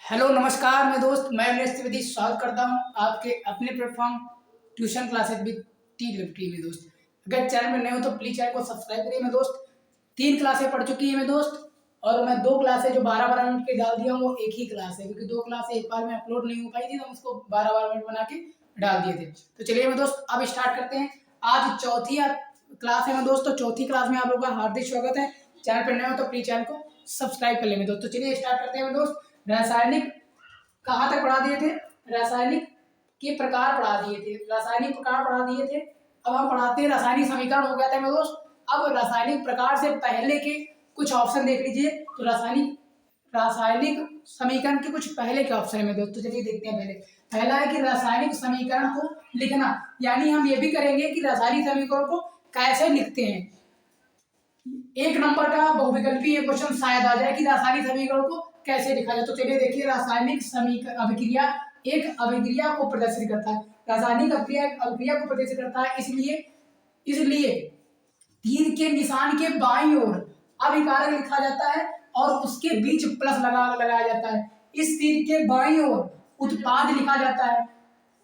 Hello नमस्कार मैं दोस्त मैं उमेश त्रिवेदी स्वागत करता हूं आपके अपने platform tuition classes with T liberty में दोस्त। अगर चैनल में नए हो तो प्लीज चैनल को सब्सक्राइब करिए। मैं दोस्त 3 क्लासें पढ़ चुकी है मैं दोस्त, और मैं 2 क्लासें जो 12-12 मिनट की डाल दिया हूँ वो एक ही क्लास है, क्योंकि 2 क्लासें एक बार में अपलोड नहीं हो पाई थी तो हम उसको 12-12 मिनट बना के डाल दिए थे। तो चलिए मैं दोस्त अब स्टार्ट करते हैं। आज चौथी क्लास है मैं दोस्त, तो चौथी क्लास में आप लोगों का हार्दिक स्वागत है। चैनल पर नए हो तो प्लीज चैनल को सब्सक्राइब कर ले मैं दोस्त। तो चलिए स्टार्ट करते हैं मैं दोस्त। रासायनिक कहाँ तक पढ़ा दिए थे? रासायनिक के प्रकार पढ़ा दिए थे, रासायनिक प्रकार पढ़ा दिए थे। अब हम पढ़ाते हैं रासायनिक समीकरण हो गया था मेरे दोस्त। अब रासायनिक प्रकार से पहले के कुछ ऑप्शन देख लीजिए। तो रासायनिक रासायनिक समीकरण के कुछ पहले के ऑप्शन है मेरे दोस्त, तो चलिए देखते हैं। पहला है कि रासायनिक समीकरण को लिखना, यानी हम ये भी करेंगे कि रासायनिक समीकरण को कैसे लिखते हैं। 1 नंबर का बहुविकल्पी क्वेश्चन शायद आ जाए कि रासायनिक समीकरण को कैसे लिखा जाए। तो चलिए देखिए, रासायनिक समीकरण अभिक्रिया एक अभिक्रिया को प्रदर्शित करता है। रासायनिक अभिक्रिया को प्रदर्शित करता है, इसलिए इसलिए तीर के निशान के बाईं ओर अभिकारक लिखा जाता है और उसके बीच प्लस लगाया जाता है। इस तीर के बाईं ओर उत्पाद लिखा जाता है,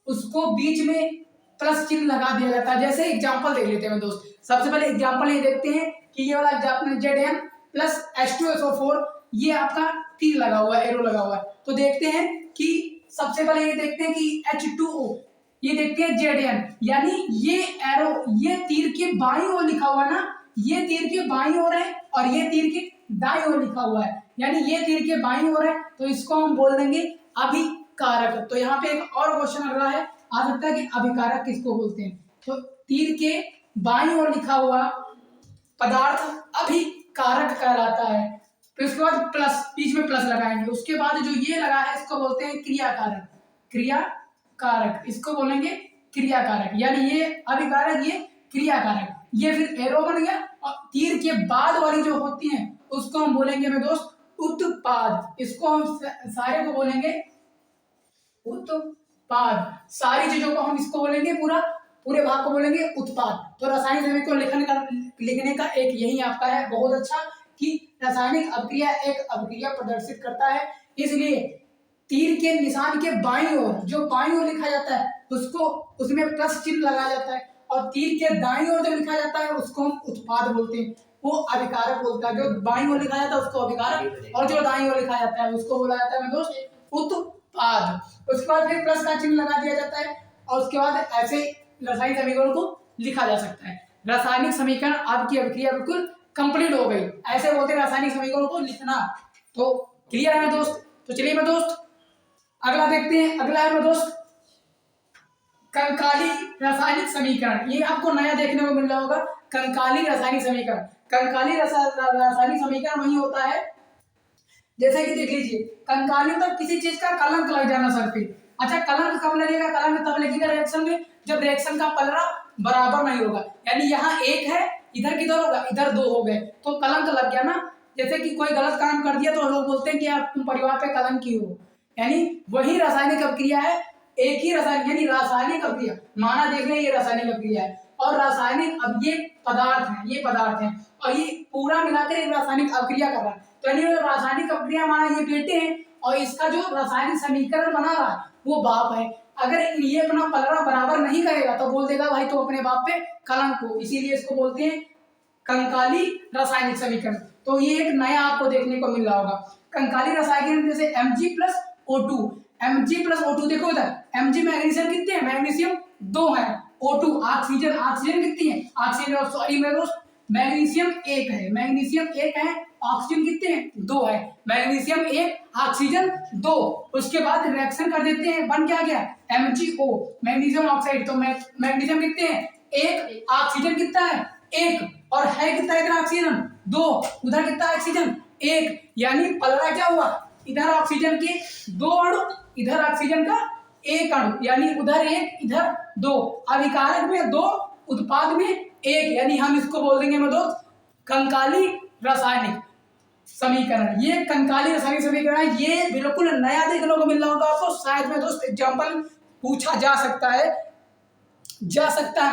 उसको बीच में प्लस चिन्ह लगा दिया जाता है। जैसे एग्जांपल देख लेते हैं दोस्त। सबसे पहले एग्जांपल ये देखते हैं कि ये वाला एग्जांपल Zn प्लस H2SO4, ये आपका तीर लगा हुआ है, एरो लगा हुआ है। तो देखते हैं कि सबसे पहले ये देखते हैं कि H2O, ये देखते हैं Zn, यानी ये एरो ये तीर के बाईं ओर लिखा हुआ है ना, ये तीर के बाईं ओर है और ये तीर के दाईं ओर लिखा हुआ है, यानी ये तीर के बाईं ओर है, तो इसको हम बोल देंगे अभिकारक। तो यहाँ पे एक और क्वेश्चन अगला है आ सकता है कि अभिकारक किसको बोलते हैं। तो तीर के बाईं ओर लिखा हुआ पदार्थ अभिकारक कहलाता है। फिर उसके बाद प्लस, बीच में प्लस लगाएंगे। उसके बाद जो ये लगा है इसको बोलते हैं क्रियाकारक। क्रियाकारक इसको बोलेंगे क्रियाकारक, यानी ये अभिकारक ये क्रियाकारक। ये फिर एरो बन गया, और तीर के बाद वाली जो होती है उसको हम बोलेंगे मेरे दोस्त उत्पाद। इसको हम सारे को बोलेंगे उत्पाद। सारी चीजों को हम इसको बोलेंगे, पूरे भाग को बोलेंगे उत्पाद। तो रासायनिक समीकरण को लिखने का एक यही आपका है बहुत अच्छा, कि रासायनिक अभिक्रिया एक अभिक्रिया प्रदर्शित करता है, इसलिए तीर के निशान के बाईं ओर जो बाईं ओर लिखा जाता है उसको उसमें प्लस चिन्ह लगाया जाता है, और तीर के दाईं ओर जो लिखा जाता है उसको हम उत्पाद बोलते हैं, वो अभिकारक बोलता है। जो बाईं ओर लिखा जाता है उसको अभिकारक, और जो दाईं ओर लिखा जाता है उसको बोला जाता है दोस्त उत्पाद। उसके बाद फिर प्लस का चिन्ह लगा दिया जाता है, और उसके बाद ऐसे रासायनिक समीकरण को लिखा जा सकता है। रासायनिक समीकरण आपकी अभिक्रिया बिल्कुल कंप्लीट हो गई, ऐसे बोलते हैं रासायनिक समीकरण को लिखना। तो क्लियर है दोस्त। तो चलिए मैं दोस्त अगला देखते हैं। अगला है मैं दोस्त कंकाली रासायनिक समीकरण। ये आपको नया देखने को मिल रहा होगा, कंकाली रासायनिक समीकरण। कंकाली रासायनिक समीकरण वही होता है, जैसे कि देख लीजिए, कंकाली मतलब किसी चीज का कलंक लग जाना सर पे। अच्छा, कलंक कब लगेगा? कलंक तब लगेगा रिएक्शन में जब रिएक्शन का पलड़ा बराबर नहीं होगा, यानी यहाँ 1 है, इधर किधर होगा, इधर 2 हो गए, तो कलंक लग गया ना। जैसे कि कोई गलत काम कर दिया तो लोग बोलते हैं कि यार तुम परिवार पे कलंक की हो, यानी वही रासायनिक अभिक्रिया है। एक ही रासायनिक, यानी रासायनिक अभिक्रिया माना देख रहे हैं, ये रासायनिक अभिक्रिया है, और रासायनिक अब ये पदार्थ है, और ये पूरा मिलाकर एक रासायनिक अभिक्रिया कर रहा है। तो यानी रासायनिक अभिक्रिया माना ये बेटे हैं, और इसका जो रासायनिक समीकरण बना रहा है वो बाप है। अगर ये अपना पलड़ा बराबर नहीं करेगा तो बोल देगा भाई तो अपने बाप पे कलंक हो, इसीलिए इसको बोलते हैं कंकाली रासायनिक समीकरण। तो ये एक नया आपको देखने को मिल रहा होगा कंकाली रासायनिक, जैसे Mg+O2। Mg+O2 देखो इधर, Mg मैग्नीशियम कितने हैं? मैग्नीशियम 2 है। O2 ऑक्सीजन कितनी है? ऑक्सीजन सॉरी मेरे दोस्त मैग्नीशियम 1 है, मैग्नीशियम 1 है, ऑक्सीजन कितने हैं? 2 है। Magnesium 1 oxygen 2। उसके बाद रिएक्शन कर देते हैं, बन क्या गया? MgO magnesium oxide. तो मैग्नीशियम कितने हैं? 1, ऑक्सीजन कितना है? 1, और है कितना इधर ऑक्सीजन? 2, उधर कितना ऑक्सीजन? 1, यानी पलड़ा क्या हुआ? इधर ऑक्सीजन के 2 अणु, इधर ऑक्सीजन का 1 अणु, यानी उधर 1 इधर 2, अभिकारक में 2 उत्पाद में 1, यानी हम इसको बोल देंगे दोस्त कंकाली रासायनिक समीकरण। ये कंकाली रासायनिक समीकरण है, ये बिल्कुल नया देखने को मिल रहा होगा आपको। शायद में दोस्त एग्जाम्पल पूछा जा सकता है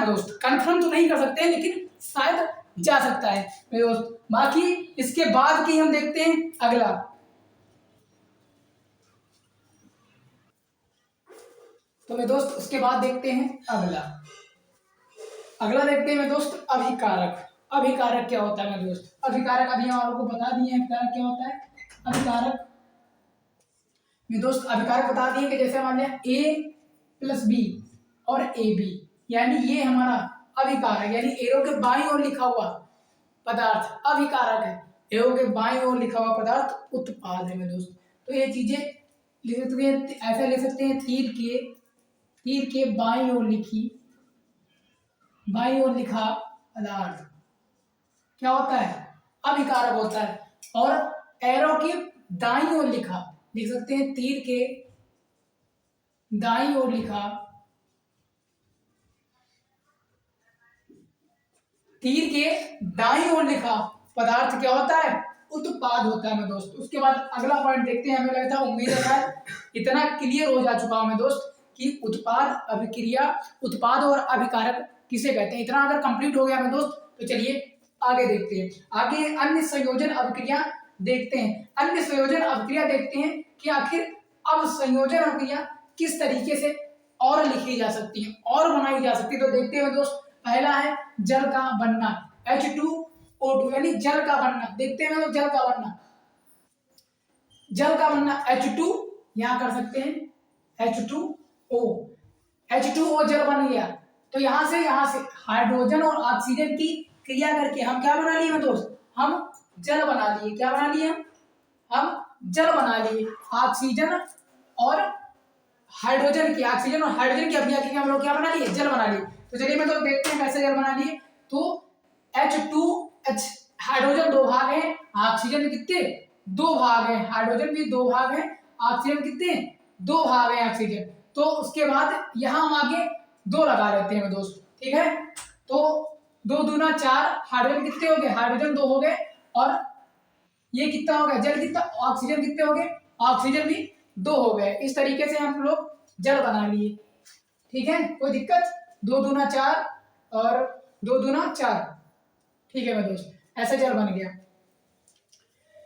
दोस्त, कंफर्म तो नहीं कर सकते हैं लेकिन शायद जा सकता है मेरे दोस्त। बाकी इसके बाद की हम देखते हैं अगला तो मैं दोस्त उसके बाद देखते हैं अगला। अगला देखते हैं मैं दोस्त अभिकारक। अभिकारक क्या होता है मैं दोस्त? अभिकारक अभी हम आपको बता दिए हैं अभिकारक क्या होता है। अभिकारक में दोस्त अभिकारक बता दिए कि जैसे मान लिया ए प्लस बी और ए बी, यानी ये हमारा अभिकारक, यानी एरो के बाईं ओर लिखा हुआ पदार्थ अभिकारक है। एरो के बाईं ओर लिखा हुआ पदार्थ उत्पाद है मेरे दोस्त। तो ये चीजें लिख सकते हैं, ऐसा लिख सकते हैं, तीर के बाईं ओर लिखा पदार्थ क्या होता है? अभिकारक होता है। और एरो के दाईं ओर लिखा, लिख सकते हैं तीर के दाईं ओर लिखा, तीर के दाईं ओर लिखा पदार्थ क्या होता है? उत्पाद होता है मेरे दोस्त। उसके बाद अगला पॉइंट देखते हैं। हमें लगता है, उम्मीद है इतना क्लियर हो जा चुका हूं मैं दोस्त कि उत्पाद, अभिक्रिया, उत्पाद और अभिकारक किसे कहते हैं। इतना अगर कंप्लीट हो गया मेरे दोस्त तो चलिए आगे देखते हैं। आगे अन्य संयोजन अभिक्रिया देखते हैं। अन्य संयोजन अभिक्रिया देखते हैं कि आखिर अब संयोजन अभिक्रिया किस तरीके से और लिखी जा सकती है और बनाई जा सकती है। तो देखते हैं दोस्त, पहला है जल का बनना, H2O2, यानी जल का बनना। देखते हैं जल का बनना, जल का बनना H2, यहां कर सकते हैं H2O, H2O जल बन गया। तो यहां से हाइड्रोजन और ऑक्सीजन की क्रिया करके हम क्या बना लिए दोस्त? हम जल बना लिए। क्या बना लिए? हम जल बना लिए। ऑक्सीजन और हाइड्रोजन की अभिक्रिया की हम लोग क्या बना लिए? जल बना लिए। तो चलिए मैं तो देखते हैं कैसे जल बना लिए। तो H2H, हाइड्रोजन 2 भाग है, ऑक्सीजन में कितने? 2 भाग है। हाइड्रोजन भी 2 भाग है, ऑक्सीजन कितने? 2 भाग है ऑक्सीजन। तो उसके बाद यहां हम आगे 2 लगा लेते हैं दोस्त, ठीक है। तो 2 दूना 4, हाइड्रोजन कितने हो गए? हाइड्रोजन 2 हो गए। और ये कितना हो गया? जल कितना? ऑक्सीजन कितने हो गए? ऑक्सीजन भी 2 हो गए। इस तरीके से हम लोग जल बना लिए, ठीक है, कोई दिक्कत? 2 दूना 4 और 2 दूना 4, ठीक है मेरे दोस्त, ऐसा जल बन गया।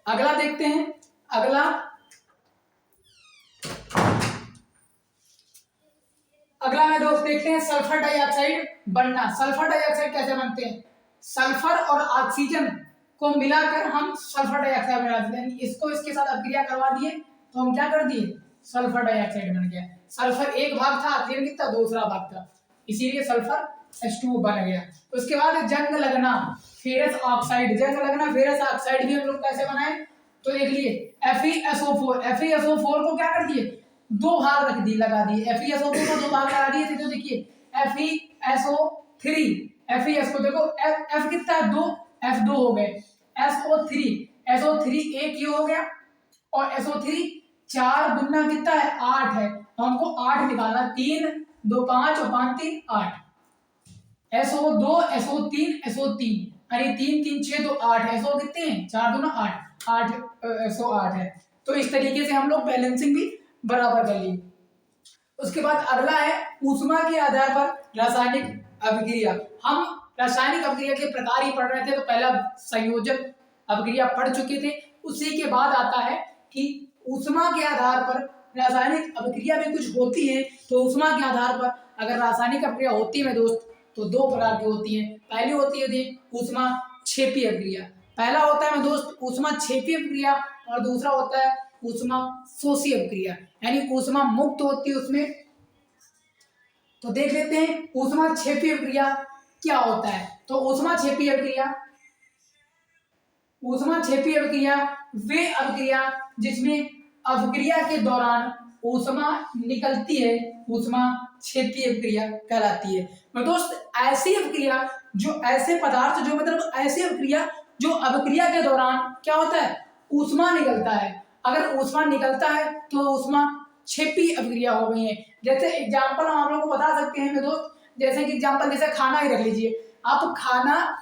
अगला देखते हैं। अगला में दोस्त देखते हैं सल्फर डाइऑक्साइड बनना। सल्फर डाइऑक्साइड कैसे बनते हैं? सल्फर और ऑक्सीजन को मिलाकर हम सल्फर डाइऑक्साइड बना देते हैं। इसको इसके साथ अभिक्रिया करवा दिए तो हम क्या कर दिए? सल्फर डाइऑक्साइड बन गया। सल्फर एक भाग था, ऑक्सीजन कितना? दूसरा भाग था, इसीलिए सल्फर H2O बन गया। उसके बाद जंग लगना, फेरस ऑक्साइड। जंग लगना, फेरस ऑक्साइड भी हम लोग कैसे बनाए? तो देख लिए FeSO4 को क्या कर दिए? 2 भाग रख दिए, लगा दिए। FeSO4 को 2 भाग लगा दिए थे। तो देखिए FeSO3 को देखो, F कितना है? 2, F2 हो गए। SO3 एक ये हो गया। और SO3 4 दुना कितना है? 8 है। तो हमको 8 निकालना, 3 2 5 और 5 3 8। SO2 SO3 अरे 3 3 6 तो 8, SO कितने हैं? 4 दूना 8 SO8 है। तो इस तरीके से हम लोग बैलेंसिंग भी बराबर कर ली। उसके बाद अगला है ऊष्मा के आधार पर रासायनिक अभिक्रिया। हम रासायनिक अभिक्रिया के प्रकार ही पढ़ रहे थे, तो पहला संयोजन अभिक्रिया पढ़ चुके थे। उसी के बाद आता है कि ऊष्मा के आधार पर रासायनिक अभिक्रिया भी कुछ होती है। तो ऊष्मा के आधार पर अगर रासायनिक अभिक्रिया होती है दोस्त तो 2 प्रकार की होती है। पहली होती है ऊष्मा क्षेपी अभिक्रिया। पहला होता है दोस्त ऊष्मा क्षेपी अभिक्रिया और दूसरा होता है ऊष्मा शोषी अभिक्रिया, यानी ऊष्मा मुक्त होती है उसमें। तो देख लेते हैं ऊष्मा क्षेपी अभिक्रिया क्या होता है। तो ऊष्मा क्षेपी अभिक्रिया वे अभिक्रिया जिसमें अभिक्रिया के दौरान ऊष्मा निकलती है, ऊष्मा क्षेपी अभिक्रिया कहलाती है। मैं दोस्त ऐसी अभिक्रिया जो ऐसे पदार्थ जो मतलब ऐसी अभिक्रिया जो अभिक्रिया के दौरान क्या होता है? ऊष्मा निकलता है। अगर ऊष्मा निकलता है तो ऊष्मा क्षेपी अभिक्रिया हो गई है। जैसे एग्जाम्पल हम आप लोगों को बता सकते हैं दोस्त, जैसे कि एग्जाम्पल जैसे खाना ही रख लीजिए। आप खाना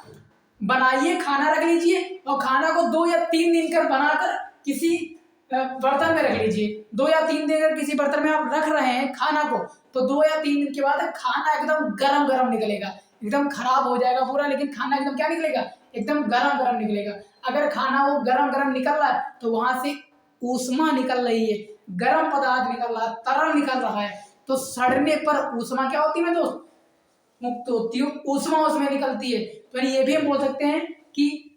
बनाइए, खाना रख लीजिए और खाना को 2 या 3 दिन कर बनाकर किसी बर्तन में रख लीजिए। 2 या 3 दिन अगर किसी बर्तन में आप रख रहे हैं खाना को, तो 2 या 3 दिन के बाद खाना एकदम गरम गरम निकलेगा, एकदम खराब हो जाएगा पूरा, लेकिन खाना एकदम क्या निकलेगा? एकदम गरम गरम निकलेगा। अगर खाना वो गरम गरम निकल रहा है तो वहां से ऊष्मा निकल रही है, गर्म पदार्थ निकल रहा है, तरल निकल रहा है। तो सड़ने पर ऊष्मा क्या होती है दोस्त, मुक्त होती है, ऊष्मा उसमें निकलती है। तो यानी ये भी हम बोल सकते हैं कि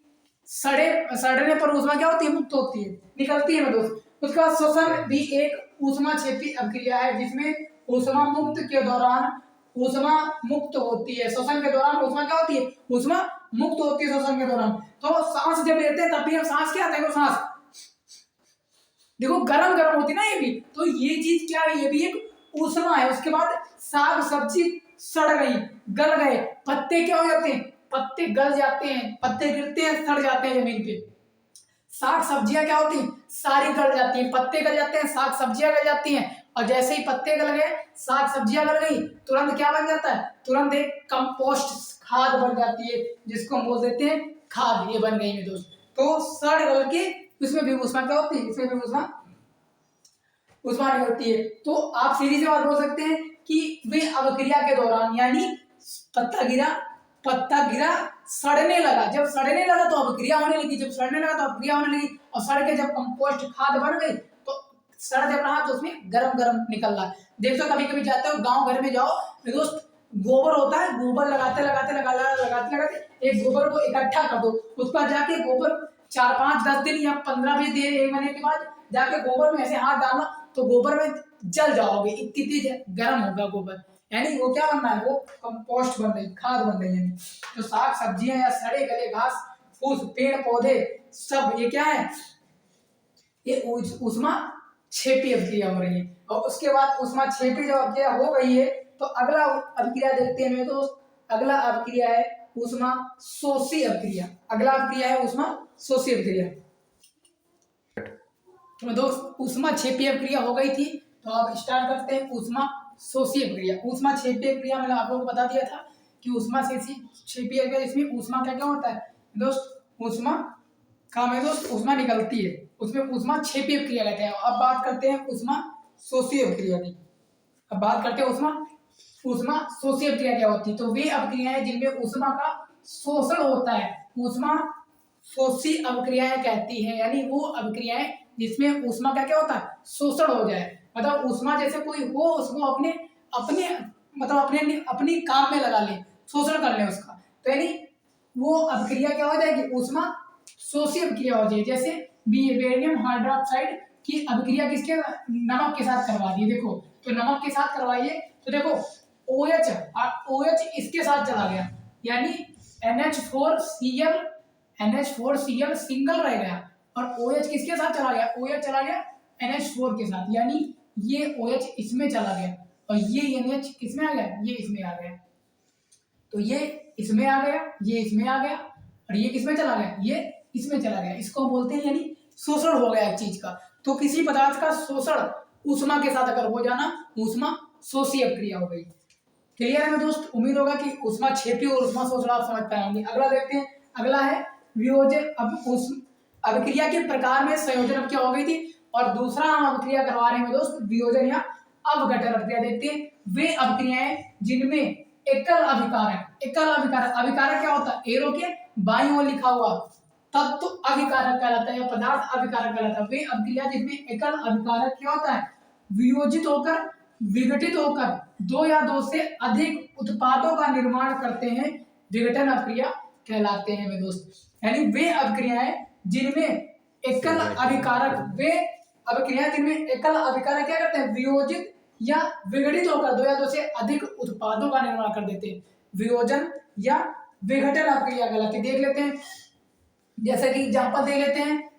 सड़ने पर ऊष्मा क्या होती है, मुक्त होती है, निकलती है दोस्त। उसका श्वसन भी एक ऊष्माक्षेपी अभिक्रिया है जिसमें ऊष्मा मुक्त के दौरान ऊष्मा मुक्त होती है। श्वसन के दौरान ऊष्मा क्या होती है, ऊष्मा मुक्त होती है श्वसन के दौरान। तो सांस जब लेते हैं तब भी हम सांस क्या आते हैं, सांस देखो गरम गरम होती है ना ये भी, तो ये चीज क्या है, ये भी एक ऊष्मा है। उसके बाद साग सब्जी सड़ गई, गल गए, पत्ते क्या हो जाते हैं, पत्ते गल जाते हैं, पत्ते गिरते हैं, सड़ जाते हैं जमीन पे। साग सब्जियां क्या होती हैं, सारी गल जाती हैं, पत्ते गल जाते हैं, साग सब्जियां गल जाती हैं। और जैसे ही पत्ते गल गए, साग सब्जियां गल गई, तुरंत क्या बन जाता है, तुरंत एक कंपोस्ट खाद बन जाती है, जिसको हम बोल देते हैं खाद। ये बन गई मेरे दोस्त। तो सड़ गल के उसमें भी ऊष्मा क्या होती है, इसमें भी ऊष्मा निकलती है। तो आप सीधी सी बात बोल सकते हैं कि वे अवक्रिया के दौरान, यानी पत्ता गिरा सड़ने लगा, जब सड़ने लगा तो अवक्रिया होने लगी, जब सड़ने लगा तो अवक्रिया होने लगी, और सड़ के जब कंपोस्ट खाद बन गई तो सड़ जब रहा तो उसमें गरम गरम निकल रहा है। देखो कभी कभी जाते हो गांव घर में जाओ मेरे दोस्त, गोबर होता है, गोबर लगाते एक गोबर को इकट्ठा कर दो, उस पर जाके गोबर 4-5-10 दिन या 15-20 दिन, 1 महीने के बाद जाके गोबर में ऐसे हाथ डालना तो गोबर में जल जाओगे, इतनी तेज गर्म होगा गोबर। यानी वो क्या बनना है, वो कंपोस्ट बन रही, खाद बन रही है। तो साग सब्जियां या सड़े गले घास फूस पेड़ पौधे सब ये क्या है, ये ऊष्मा क्षेपी अभिक्रिया हो रही है। और उसके बाद ऊष्मा क्षेपी जब अभिक्रिया हो गई है तो अगला अभिक्रिया देखते हैं मेरे दोस्त। अगला अभिक्रिया है ऊष्मा शोषी अभिक्रिया। अगला अभिक्रिया है ऊष्मा शोषी अभिक्रिया। तो दोस्त ऊष्मा क्षेपी अभिक्रिया हो गई थी, तो अब स्टार्ट करते हैं ऊष्मा शोषी अभिक्रिया। ऊष्मा क्षेपी अभिक्रिया मैंने आप लोगों को बता दिया था कि ऊष्मा क्षेपी अभिक्रिया, इसमें ऊष्मा क्या क्या होता है दोस्त, ऊष्मा का में दोस्त ऊष्मा निकलती है, उसमें ऊष्मा क्षेपी अभिक्रिया कहते हैं। अब बात करते हैं ऊष्मा शोषी अभिक्रिया की। अब बात करते हैं ऊष्मा शोषी अभिक्रिया क्या होती है। तो वे अभिक्रियाएं जिनमें ऊष्मा का शोषण होता है, ऊष्मा शोषी अभिक्रियाएं कहती है। यानी वो अभिक्रियाएं जिसमें ऊष्मा का क्या होता है, शोषण हो जाए, मतलब ऊष्मा जैसे कोई हो उसको अपने अपने मतलब अपनी काम में लगा ले, शोषण कर ले उसका, तो यानी वो अभिक्रिया क्या हो जाएगी, ऊष्मा शोषी अभिक्रिया हो जाएगी। जैसे बेरियम हाइड्रोक्साइड की अभिक्रिया किसके, नमक के साथ करवा दी। देखो तो नमक के साथ करवाइए तो देखो OH इसके साथ चला गया, यानी NH4Cl सिंगल रह गया, और OH किसके साथ चला गया, OH चला गया NH4 के साथ, यानी ये OH इसमें चला गया और ये NH किसमें आ गया, ये इसमें आ गया। तो ये इसमें आ गया, ये इसमें आ गया, और ये किसमें चला गया, ये इसमें चला गया। इसको बोलते हैं यानी शोषण हो गया एक चीज का। तो किसी पदार्थ का शोषण ऊष्मा के साथ अगर हो जाना, ऊष्मा शोषी अभिक्रिया हो गई। क्लियर है दोस्त, उम्मीद होगा कि ऊष्मा क्षेपी और ऊष्मा शोषण आप समझ पाए होंगे। अगला देखते हैं, अगला है वियोजन। अब उस अभिक्रिया के प्रकार में संयोजन अब क्या हो गई थी, और दूसरा हम अभिक्रिया करवा रहे हैं दोस्त वियोजन या अवघटन अभिक्रिया। देखते हैं वे अभिक्रियाएं जिनमें एकल अभिकारक क्या होता है, एरो के बाईं ओर लिखा हुआ तत्व अभिकारक कहलाता है या पदार्थ अभिकारक कहलाता है। वे अभिक्रिया जिनमें एकल अभिकारक क्या होता है, वियोजित होकर विघटित होकर 2 या 2 से अधिक उत्पादों का निर्माण करते हैं, विघटन अभिक्रिया कहलाते हैं मेरे दोस्त। यानी वे अभिक्रियाएं जिनमें एकल अभिकारक, वे अभिक्रियाएं जिनमें एकल अभिकारक क्या करते हैं, वियोजित या विघटित होकर 2 या 2 से अधिक उत्पादों का निर्माण कर देते हैं, वियोजन या विघटन अभिक्रिया कहलाती है। देख लेते हैं, जैसे कि एग्जांपल दे लेते हैं।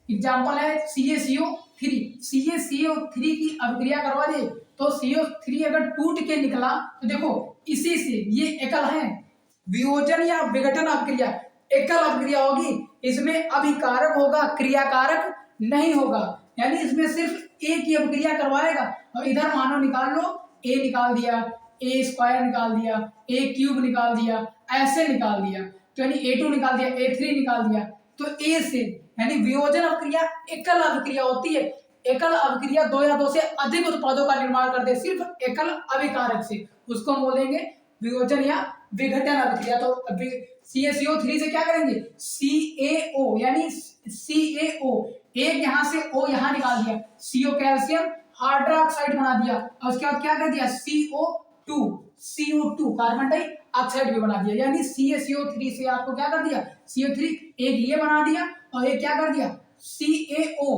एग्जांपल है CaCO3। CaCO3 की अभिक्रिया करवा दे तो CO3 अगर टूट के निकला तो देखो इसी से ये एकल है, वियोजन या विघटन अभिक्रिया एकल अभिक्रिया होगी, इसमें अभिकारक होगा, क्रियाकारक नहीं होगा। यानी इसमें सिर्फ एक ही अभिक्रिया करवाएगा। और इधर मानो निकाल लो, A निकाल दिया, A² निकाल दिया, A³ निकाल दिया, ऐसे निकाल दिया, तो यानी A2 निकाल दिया, A3 निकाल दिया, तो A से यानी वियोजन अभिक्रिया एकल अभिक्रिया होती है। एकल अभिक्रिया 2 या 2 से अधिक उत्पादों का निर्माण करते हैं सिर्फ एकल अभिकारक से, उसको हम बोलेंगे वियोजन या विघटन अभिक्रिया। तो CaCO3 से क्या करेंगे, CaO यानी CaO एक यहाँ से O यहाँ निकाल दिया, CO कैल्शियम हाइड्रोक्साइड बना दिया, और उसके बाद क्या कर दिया CO2 कार्बन डाइऑक्साइड भी बना दिया, यानी CaCO3 से आपको क्या कर दिया CO3 एक ये बना दिया, और एक क्या कर दिया CO।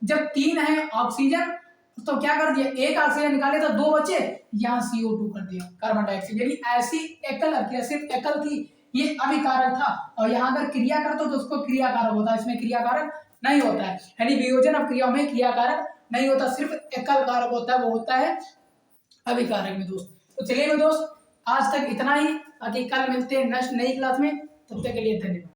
जब 3 है ऑक्सीजन तो क्या कर दिया, एक ऑक्सीजन निकाले तो 2 बचे, यहाँ CO2 कर दिया कार्बन डाइऑक्साइड, यानी ऐसी एकल सिर्फ एकल थी, ये अभिकारक था, और यहाँ अगर क्रिया करते तो उसको क्रियाकारक होता है, इसमें क्रियाकारक नहीं होता है, यानी वियोजन अब क्रियाओं में क्रियाकारक नहीं होता, सिर्फ एकल कारक होता है, वो होता है अभिकारक में दोस्त। तो चलिए दोस्त आज तक इतना ही, बाकी कल मिलते हैं नेक्स्ट नई क्लास में, तब तक के लिए धन्यवाद।